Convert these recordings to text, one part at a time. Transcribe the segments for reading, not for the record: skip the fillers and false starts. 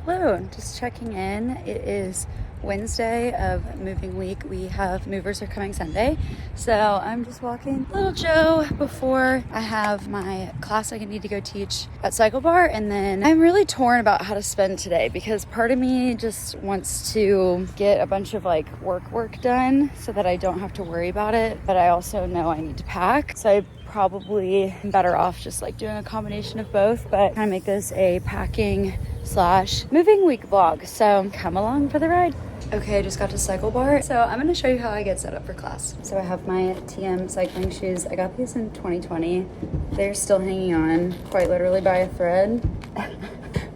Hello, just checking in. It is Wednesday of moving week. We have movers are coming Sunday. So I'm just walking little Joe before I have my class I need to go teach at Cycle Bar. And then I'm really torn about how to spend today because part of me just wants to get a bunch of like work done so that I don't have to worry about it. But I also know I need to pack. So I probably am better off just like doing a combination of both, but kind of make this a packing / moving week vlog. So come along for the ride. Okay, I just got to Cycle Bar. So I'm gonna show you how I get set up for class. So I have my TM cycling shoes. I got these in 2020. They're still hanging on quite literally by a thread,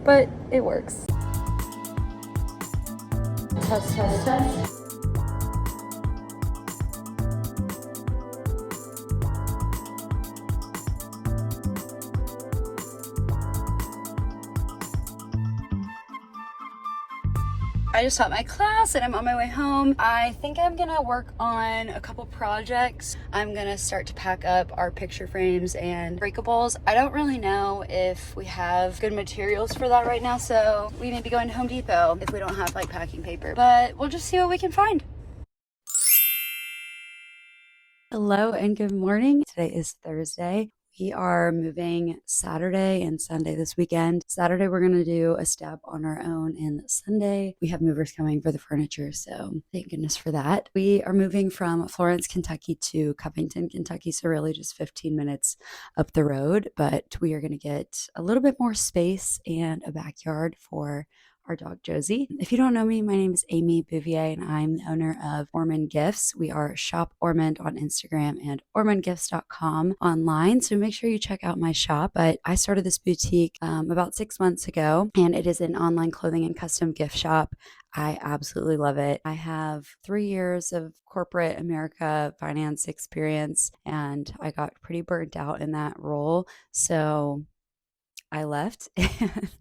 but it works. Test. I just taught my class and I'm on my way home. I think I'm gonna work on a couple projects. I'm gonna start to pack up our picture frames and breakables. I don't really know if we have good materials for that right now, so we may be going to Home Depot if we don't have like packing paper, but we'll just see what we can find. Hello and good morning. Today is Thursday. We are moving Saturday and Sunday this weekend. Saturday, we're going to do a step on our own, and Sunday, we have movers coming for the furniture, so thank goodness for that. We are moving from Florence, Kentucky to Covington, Kentucky, so really just 15 minutes up the road, but we are going to get a little bit more space and a backyard for our dog Josie. If you don't know me, my name is Amy Bouvier and I'm the owner of Ormond Gifts. We are Shop Ormond on Instagram and ormondgifts.com online. So make sure you check out my shop. But I started this boutique about 6 months ago, and it is an online clothing and custom gift shop. I absolutely love it. I have 3 years of corporate America finance experience, and I got pretty burnt out in that role. So I left.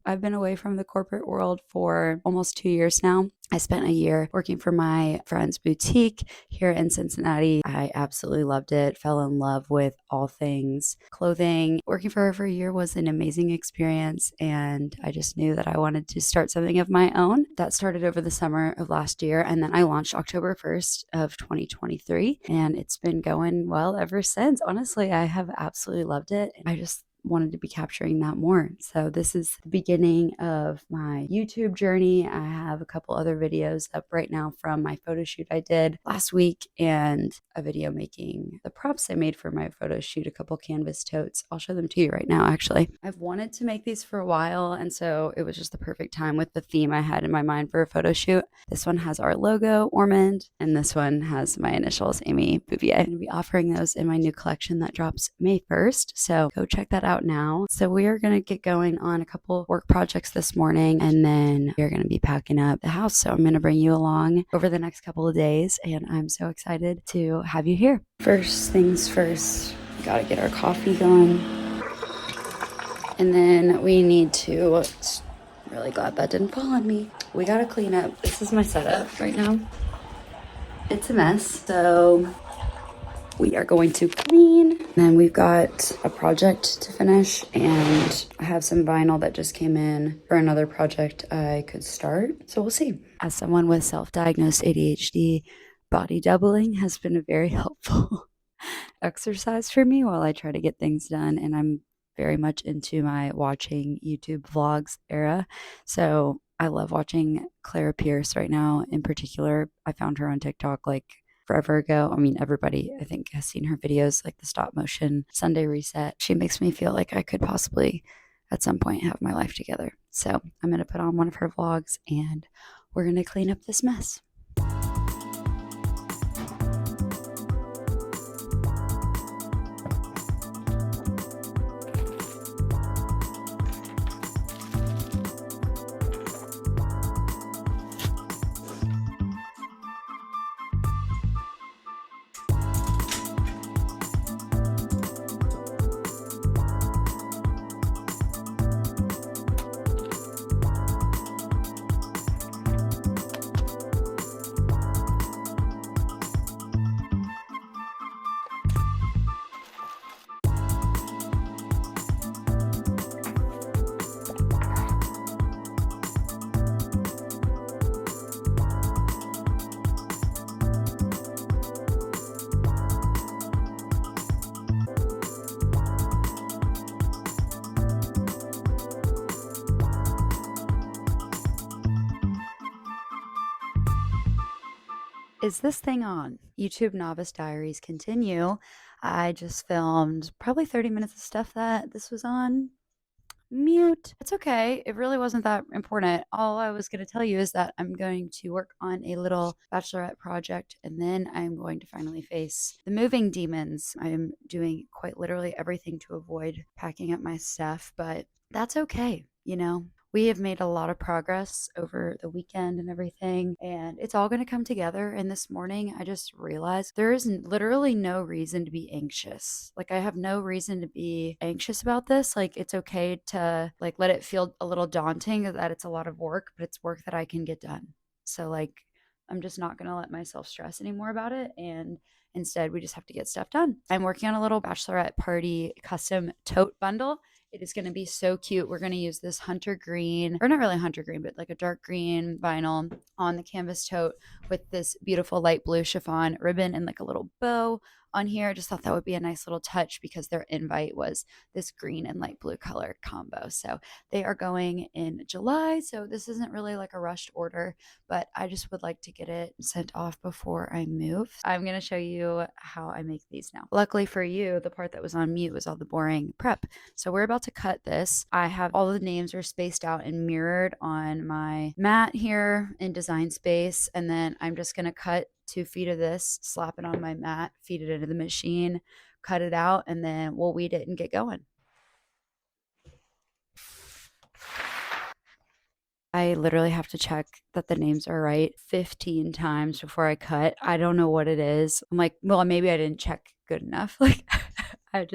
I've been away from the corporate world for almost 2 years now. I spent a year working for my friend's boutique here in Cincinnati. I absolutely loved it, fell in love with all things clothing. Working for her for a year was an amazing experience, and I just knew that I wanted to start something of my own. That started over the summer of last year, and then I launched October 1st of 2023, and it's been going well ever since. Honestly, I have absolutely loved it. I just wanted to be capturing that more. So this is the beginning of my YouTube journey. I have a couple other videos up right now from my photo shoot I did last week and a video making the props I made for my photo shoot, a couple canvas totes. I'll show them to you right now, actually. I've wanted to make these for a while, and so it was just the perfect time with the theme I had in my mind for a photo shoot. This one has our logo, Ormond, and this one has my initials, Amy Bouvier. I'm going to be offering those in my new collection that drops May 1st, so go check that out now. So we are going to get going on a couple work projects this morning, and then we're going to be packing up the house. So I'm going to bring you along over the next couple of days, and I'm so excited to have you here. First things first, we got to get our coffee going, and then we need to, really glad that didn't fall on me. We got to clean up. This is my setup right now. It's a mess, so we are going to clean. Then we've got a project to finish, and I have some vinyl that just came in for another project I could start. So we'll see. As someone with self-diagnosed ADHD, body doubling has been a very helpful exercise for me while I try to get things done. And I'm very much into my watching YouTube vlogs era. So I love watching Clara Pierce right now in particular. I found her on TikTok like forever ago. I mean, everybody, I think, has seen her videos, like the stop motion Sunday reset. She makes me feel like I could possibly at some point have my life together. So I'm going to put on one of her vlogs and we're going to clean up this mess. Is this thing on? YouTube Novice Diaries continue. I just filmed probably 30 minutes of stuff that this was on mute. It's okay. It really wasn't that important. All I was going to tell you is that I'm going to work on a little bachelorette project and then I'm going to finally face the moving demons. I am doing quite literally everything to avoid packing up my stuff, but that's okay. We have made a lot of progress over the weekend and everything, and it's all going to come together. And this morning, I just realized there is literally no reason to be anxious. Like, I have no reason to be anxious about this. Like, it's okay to let it feel a little daunting that it's a lot of work, but it's work that I can get done. So, I'm just not going to let myself stress anymore about it. And instead, we just have to get stuff done. I'm working on a little bachelorette party custom tote bundle. It is going to be so cute. We're going to use this hunter green, or not really hunter green, but like a dark green vinyl on the canvas tote with this beautiful light blue chiffon ribbon and like a little bow on here. I just thought that would be a nice little touch because their invite was this green and light blue color combo. So they are going in July. So this isn't really like a rushed order, but I just would like to get it sent off before I move. I'm going to show you how I make these now. Luckily for you, the part that was on mute was all the boring prep. So we're about to cut this. I have all the names are spaced out and mirrored on my mat here in Design Space. And then I'm just going to cut 2 feet of this, slap it on my mat, feed it into the machine, cut it out, and then we'll weed it and get going. I literally have to check that the names are right 15 times before I cut. I don't know what it is. I'm like, well, maybe I didn't check good enough. I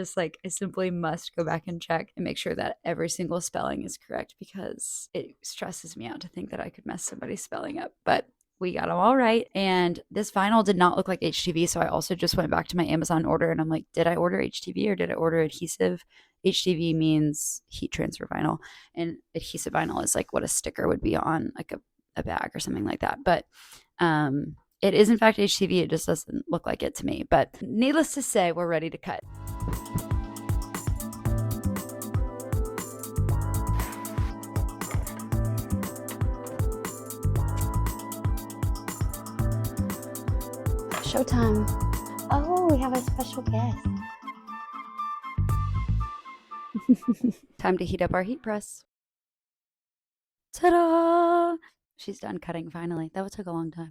simply must go back and check and make sure that every single spelling is correct because it stresses me out to think that I could mess somebody's spelling up. But we got them all right. And this vinyl did not look like HTV. So I also just went back to my Amazon order and I'm like, did I order HTV or did I order adhesive? HTV means heat transfer vinyl, and adhesive vinyl is like what a sticker would be on like a bag or something like that. But it is in fact HTV. It just doesn't look like it to me. But needless to say, we're ready to cut. Showtime. Oh, we have a special guest. Time to heat up our heat press. Ta-da! She's done cutting finally. That would take a long time.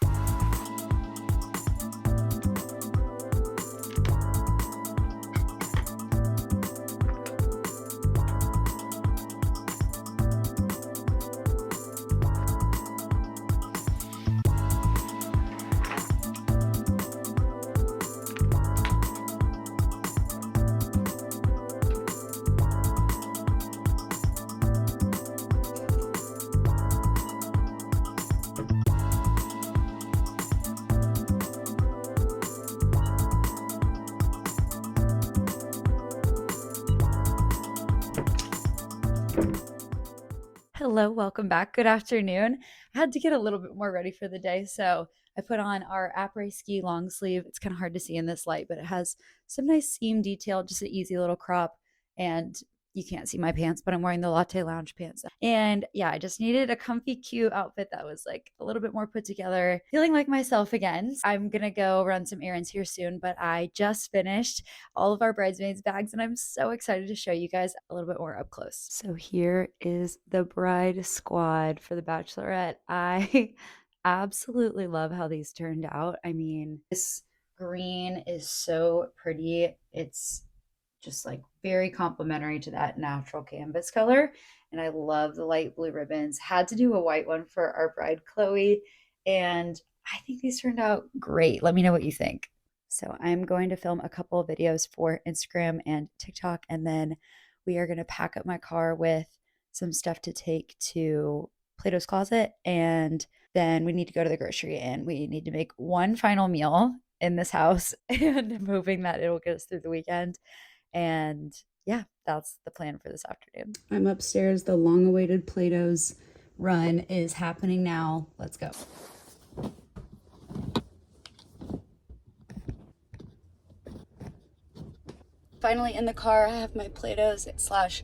Hello, welcome back. Good afternoon. I had to get a little bit more ready for the day, so I put on our après-ski long sleeve. It's kind of hard to see in this light, but it has some nice seam detail, just an easy little crop, and you can't see my pants, but I'm wearing the Latte Lounge pants. And yeah, I just needed a comfy, cute outfit that was like a little bit more put together, feeling like myself again. I'm gonna go run some errands here soon, but I just finished all of our bridesmaids bags and I'm so excited to show you guys a little bit more up close. So here is the bride squad for the bachelorette. I absolutely love how these turned out. I mean, this green is so pretty. It's just like very complimentary to that natural canvas color. And I love the light blue ribbons. Had to do a white one for our bride, Chloe. And I think these turned out great. Let me know what you think. So I'm going to film a couple of videos for Instagram and TikTok. And then we are going to pack up my car with some stuff to take to Plato's Closet. And then we need to go to the grocery and we need to make one final meal in this house and I'm hoping that it'll get us through the weekend. And yeah, that's the plan for this afternoon. I'm upstairs. The long-awaited Plato's run is happening now. Let's go. Finally in the car, I have my Play-Dohs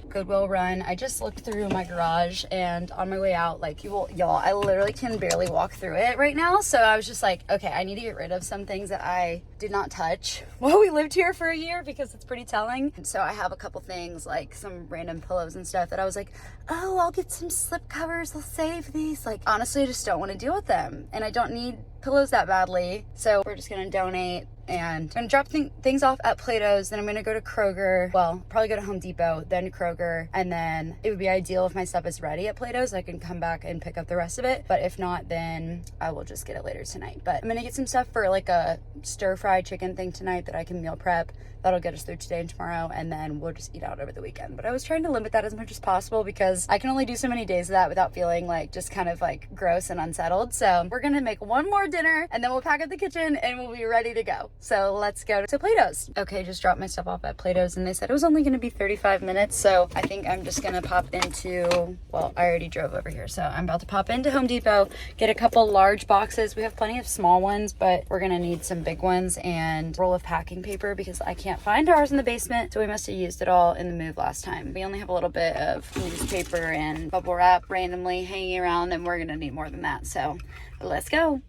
/ Goodwill run. I just looked through my garage, and on my way out, like, y'all, I literally can barely walk through it right now. So I was just like, okay, I need to get rid of some things that I did not touch while we lived here for a year, because it's pretty telling. And so I have a couple things, like some random pillows and stuff, that I was like, oh, I'll get some slip covers, I'll save these. Like, honestly, I just don't want to deal with them, and I don't need pillows that badly. So we're just gonna donate, and I'm gonna drop things off at Plato's. Then I'm gonna go to Kroger. Well, probably go to Home Depot, then Kroger, and then it would be ideal if my stuff is ready at Plato's. I can come back and pick up the rest of it. But if not, then I will just get it later tonight. But I'm gonna get some stuff for like a stir-fried chicken thing tonight that I can meal prep. That'll get us through today and tomorrow, and then we'll just eat out over the weekend. But I was trying to limit that as much as possible, because I can only do so many days of that without feeling like just kind of like gross and unsettled. So we're gonna make one more dinner, and then we'll pack up the kitchen and we'll be ready to go. So let's go to Plato's. Okay, just dropped my stuff off at Plato's, and they said it was only gonna be 35 minutes. So I think I'm just gonna pop into, well, I already drove over here. So I'm about to pop into Home Depot, get a couple large boxes. We have plenty of small ones, but we're gonna need some big ones, and roll of packing paper, because I can't find ours in the basement. So we must have used it all in the move last time. We only have a little bit of newspaper and bubble wrap randomly hanging around, and we're gonna need more than that. So let's go.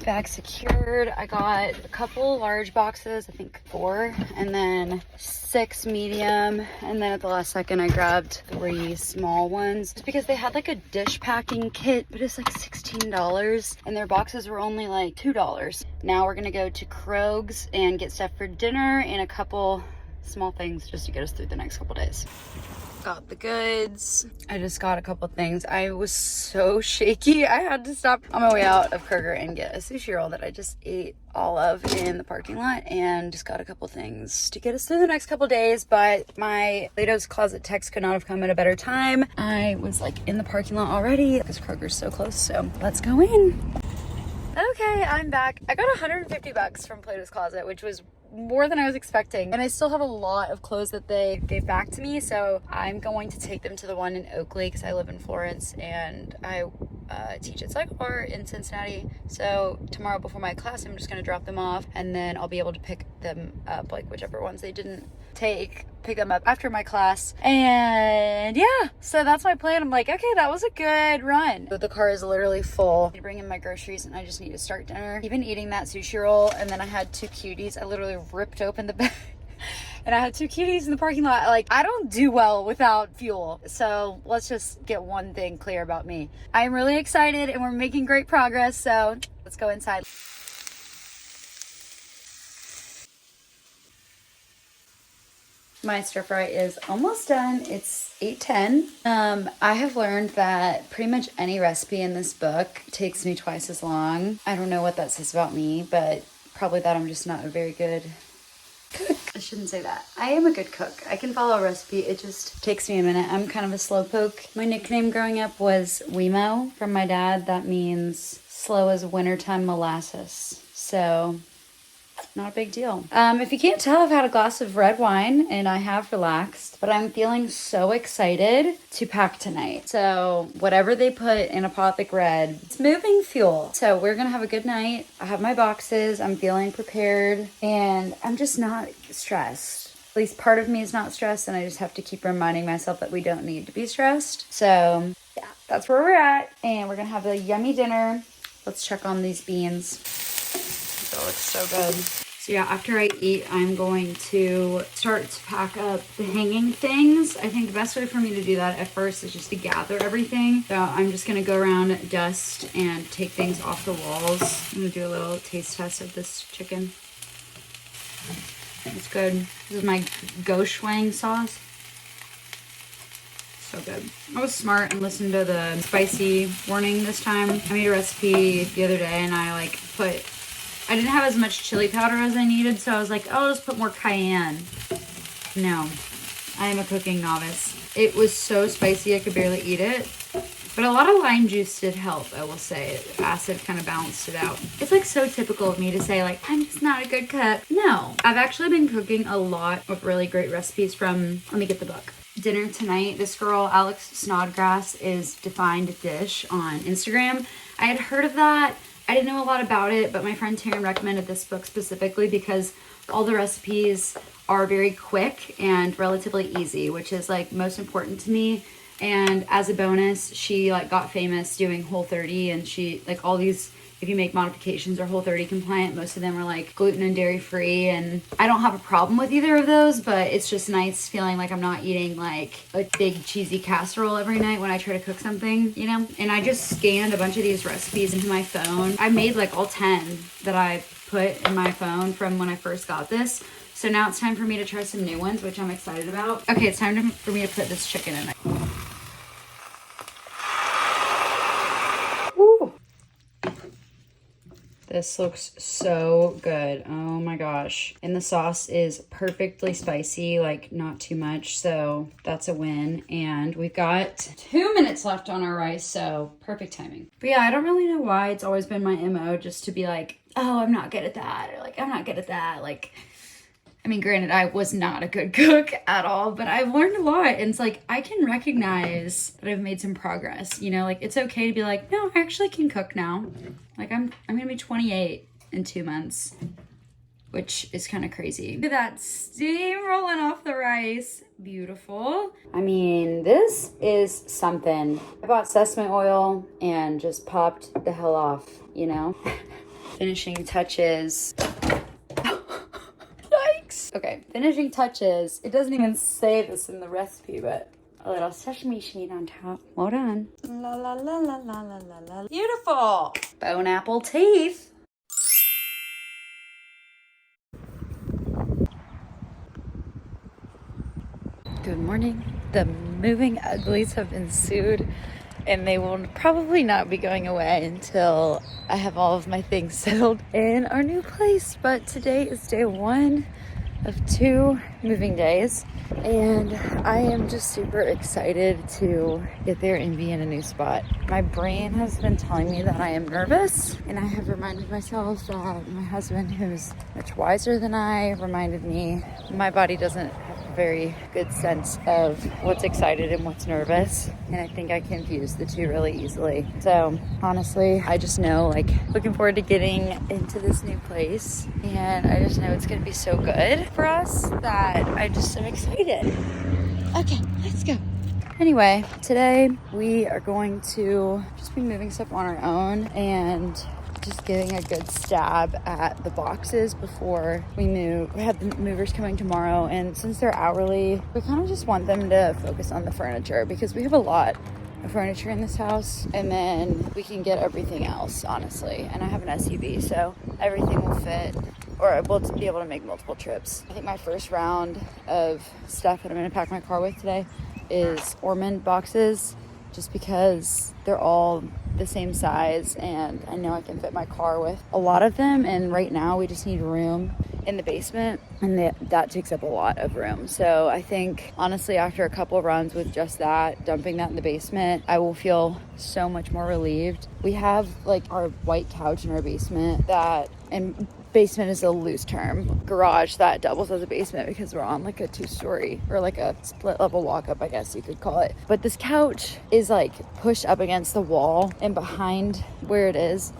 Bag secured. I got a couple large boxes, I think 4, and then 6 medium, and then at the last second I grabbed 3 small ones, just because they had like a dish packing kit, but it's like $16, and their boxes were only like $2. Now we're gonna go to Kroger's and get stuff for dinner and a couple small things just to get us through the next couple days. Got the goods. I just got a couple things. I was so shaky. I had to stop on my way out of Kroger and get a sushi roll that I just ate all of in the parking lot, and just got a couple things to get us through the next couple days. But my Plato's Closet text could not have come at a better time. I was like in the parking lot already because Kroger's so close. So let's go in. Okay, I'm back. I got $150 from Plato's Closet, which was more than I was expecting, and I still have a lot of clothes that they gave back to me, so I'm going to take them to the one in Oakley, because I live in Florence and I teach at Cycle Bar in Cincinnati. So tomorrow before my class, I'm just going to drop them off, and then I'll be able to pick them up, like whichever ones they didn't take, pick them up after my class. And yeah, so that's my plan. I'm like, okay, that was a good run. But the car is literally full. I bring in my groceries, and I just need to start dinner. Even eating that sushi roll, and then I had 2 cuties. I literally ripped open the bag and I had 2 cuties in the parking lot. Like, I don't do well without fuel. So let's just get one thing clear about me. I'm really excited, and we're making great progress. So let's go inside. My stir fry is almost done. It's 8:10. I have learned that pretty much any recipe in this book takes me twice as long. I don't know what that says about me, but probably that I'm just not a very good cook. I shouldn't say that. I am a good cook. I can follow a recipe. It just takes me a minute. I'm kind of a slowpoke. My nickname growing up was Wemo from my dad. That means slow as wintertime molasses. So not a big deal. If you can't tell, I've had a glass of red wine and I have relaxed, but I'm feeling so excited to pack tonight. So whatever they put in Apothic Red, it's moving fuel. So we're gonna have a good night. I have my boxes, I'm feeling prepared, and I'm just not stressed. At least part of me is not stressed, and I just have to keep reminding myself that we don't need to be stressed. So yeah, that's where we're at, and we're gonna have a yummy dinner. Let's check on these beans. That looks so good. So yeah, after I eat, I'm going to start to pack up the hanging things. I think the best way for me to do that at first is just to gather everything. So I'm just gonna go around, dust, and take things off the walls. I'm gonna do a little taste test of this chicken. It's good. This is my gochujang sauce. So good. I was smart and listened to the spicy warning this time. I made a recipe the other day, and I I didn't have as much chili powder as I needed, so I was like, oh, I'll just put more cayenne. No, I am a cooking novice. It was so spicy I could barely eat it, but a lot of lime juice did help, I will say. Acid kind of balanced it out. It's like so typical of me to say, like, I'm just not a good cook. No, I've actually been cooking a lot of really great recipes from, let me get the book. dinner tonight. This girl, Alex Snodgrass, is Defined Dish on Instagram. I had heard of that. I didn't know a lot about it, but my friend Taryn recommended this book specifically because all the recipes are very quick and relatively easy, which is like most important to me. And as a bonus, she like got famous doing Whole30, and she like all these, if you make modifications, are Whole30 compliant. Most of them are like gluten and dairy free, and I don't have a problem with either of those, but it's just nice feeling like I'm not eating like a big cheesy casserole every night when I try to cook something, you know? And I just scanned a bunch of these recipes into my phone. I made like all 10 that I put in my phone from when I first got this. So now it's time for me to try some new ones, which I'm excited about. Okay, it's time for me to put this chicken in. Woo. This looks so good. Oh my gosh. And the sauce is perfectly spicy, like not too much. So that's a win. And we've got 2 minutes left on our rice, so perfect timing. But yeah, I don't really know why it's always been my MO just to be like, oh, I'm not good at that. Or like, I'm not good at that. Like, I mean, granted, I was not a good cook at all, but I've learned a lot. And it's like, I can recognize that I've made some progress, you know, like it's okay to be like, no, I actually can cook now. Like I'm going to be 28 in 2 months, which is kind of crazy. Look at that steam rolling off the rice. Beautiful. I mean, this is something. I bought sesame oil and just popped the hell off, you know? Finishing touches. Okay, finishing touches. It doesn't even say this in the recipe, but a little sesame seed on top. Well done. La la la la la la la la. Beautiful. Bone apple teeth. Good morning. The moving uglies have ensued, and they will probably not be going away until I have all of my things settled in our new place. But today is day 1 of 2 moving days, and I am just super excited to get there and be in a new spot. My brain has been telling me that I am nervous, and I have reminded myself that my husband, who's much wiser than I, reminded me my body doesn't have a very good sense of what's excited and what's nervous, and I think I confuse the two really easily. So honestly, I just know, like, looking forward to getting into this new place, and I just know it's gonna be so good for us that I just am excited. Okay, let's go. Anyway, today we are going to just be moving stuff on our own and just getting a good stab at the boxes before we move. We have the movers coming tomorrow, and since they're hourly, we kind of just want them to focus on the furniture because we have a lot of furniture in this house, and then we can get everything else, honestly. And I have an SUV, so everything will fit, or we'll be able to make multiple trips. I think my first round of stuff that I'm going to pack my car with today is Ormond boxes, just because they're all the same size and I know I can fit my car with a lot of them. And right now we just need room in the basement, and that takes up a lot of room. So I think honestly, after a couple of runs with just that, dumping that in the basement, I will feel so much more relieved. We have like our white couch in our basement that, and basement is a loose term, garage that doubles as a basement because we're on like a 2-story or like a split level walk up, I guess you could call it. But this couch is like pushed up against the wall, and behind where it is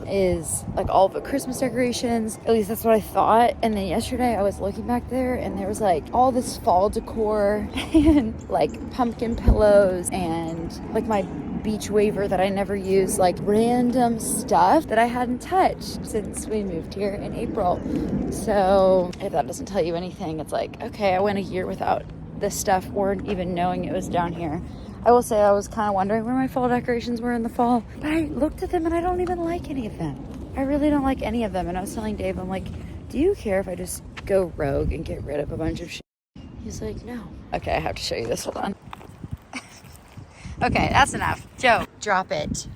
like all the Christmas decorations. At least that's what I thought. And then yesterday I was looking back there and there was like all this fall decor and like pumpkin pillows and like my beach waiver that I never use, like random stuff that I hadn't touched since we moved here in April. So if that doesn't tell you anything, it's like, okay, I went a year without this stuff or even knowing it was down here. I will say I was kind of wondering where my fall decorations were in the fall, but I looked at them and I don't even like any of them. I really don't like any of them. And I was telling Dave, I'm like, do you care if I just go rogue and get rid of a bunch of shit? He's like, no. Okay, I have to show you this. Hold on. Okay, that's enough. Joe, drop it.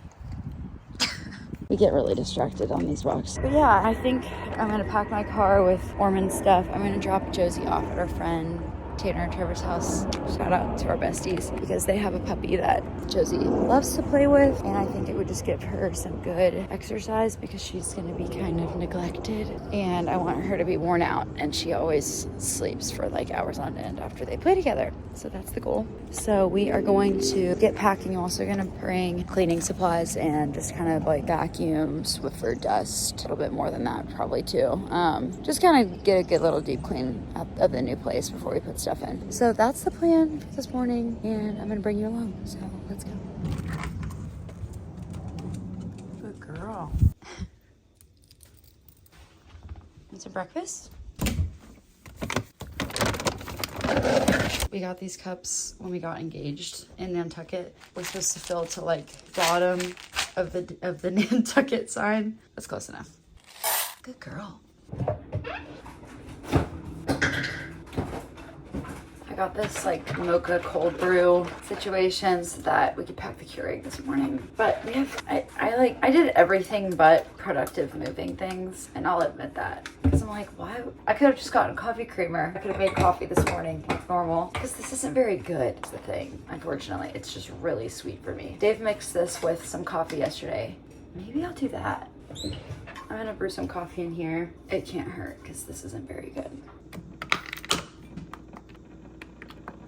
We get really distracted on these walks. But yeah, I think I'm gonna pack my car with Ormond stuff. I'm gonna drop Josie off at her friend Tanner and Trevor's house. Shout out to our besties because they have a puppy that Josie loves to play with, and I think it would just give her some good exercise because she's gonna be kind of neglected, and I want her to be worn out, and she always sleeps for like hours on end after they play together. So that's the goal. So we are going to get packing. I'm also gonna bring cleaning supplies and just kind of like vacuum, Swiffer dust, a little bit more than that probably too. Just kind of get a good little deep clean of the new place before we put stuff in. So that's the plan for this morning, and I'm gonna bring you along. So let's go. Good girl. Want some breakfast? We got these cups when we got engaged in Nantucket. We're supposed to fill to like bottom of the Nantucket sign. That's close enough. Good girl. I got this like mocha cold brew situation so that we could pack the Keurig this morning. But we have, I did everything but productive moving things, and I'll admit that. Because I'm like, why? I could have just gotten a coffee creamer. I could have made coffee this morning like normal. Because this isn't very good, is the thing. Unfortunately, it's just really sweet for me. Dave mixed this with some coffee yesterday. Maybe I'll do that. I'm gonna brew some coffee in here. It can't hurt because this isn't very good.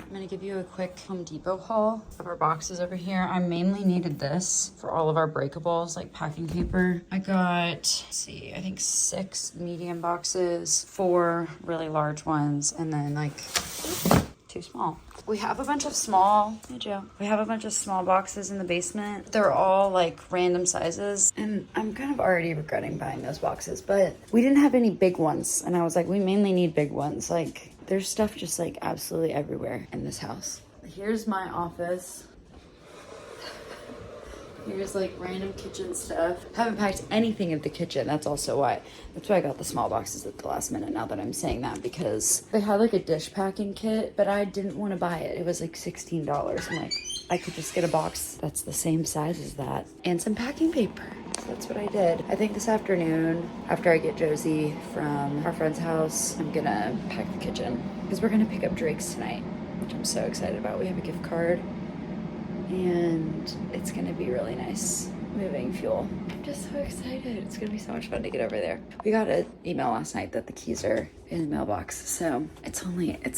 I'm gonna give you a quick Home Depot haul of our boxes over here. I mainly needed this for all of our breakables, like packing paper. I got, let's see, I think 6 medium boxes, 4 really large ones, and then like 2 small. We have a bunch of small, hey Joe. We have a bunch of small boxes in the basement. They're all like random sizes, and I'm kind of already regretting buying those boxes, but we didn't have any big ones, and I was like, we mainly need big ones. Like, there's stuff just like absolutely everywhere in this house. Here's my office. Here's like random kitchen stuff. Haven't packed anything of the kitchen. That's also why. That's why I got the small boxes at the last minute, now that I'm saying that, because they had like a dish packing kit, but I didn't want to buy it. It was like $16. I'm like, I could just get a box that's the same size as that and some packing paper. So that's what I did. I think this afternoon, after I get Josie from our friend's house, I'm gonna pack the kitchen because we're gonna pick up Drake's tonight, which I'm so excited about. We have a gift card and it's gonna be really nice moving fuel. I'm just so excited. It's gonna be so much fun to get over there. We got an email last night that the keys are in the mailbox, so it's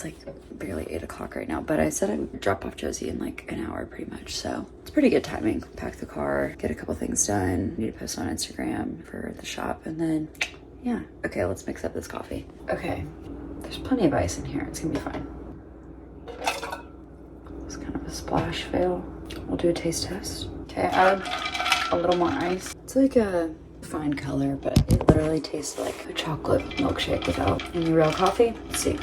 like barely 8 o'clock right now, but I said I would drop off Josie in like an hour pretty much, so it's pretty good timing. Pack the car, get a couple things done, need to post on Instagram for the shop, and then yeah. Okay, let's mix up this coffee. Okay, there's plenty of ice in here. It's gonna be fine. It's kind of a splash fail. We'll do a taste test. Okay, add a little more ice. It's like a fine color, but it literally tastes like a chocolate milkshake without any real coffee. Let's see.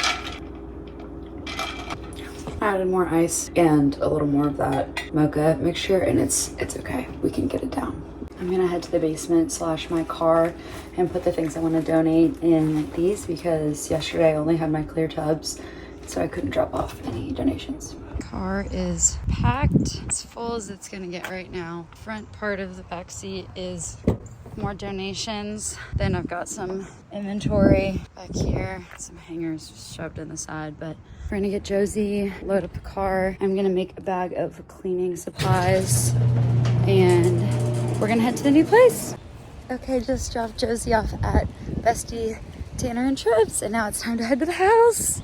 Added more ice and a little more of that mocha mixture, and it's okay. We can get it down. I'm gonna head to the basement / my car and put the things I want to donate in these, because yesterday I only had my clear tubs, so I couldn't drop off any donations. Car is packed. It's full as it's gonna get right now. Front part of the back seat is more donations. Then I've got some inventory back here, some hangers shoved in the side, but we're gonna get Josie, load up the car. I'm gonna make a bag of cleaning supplies, and we're gonna head to the new place. Okay, just dropped Josie off at Bestie, Tanner, and Trib's, and now it's time to head to the house.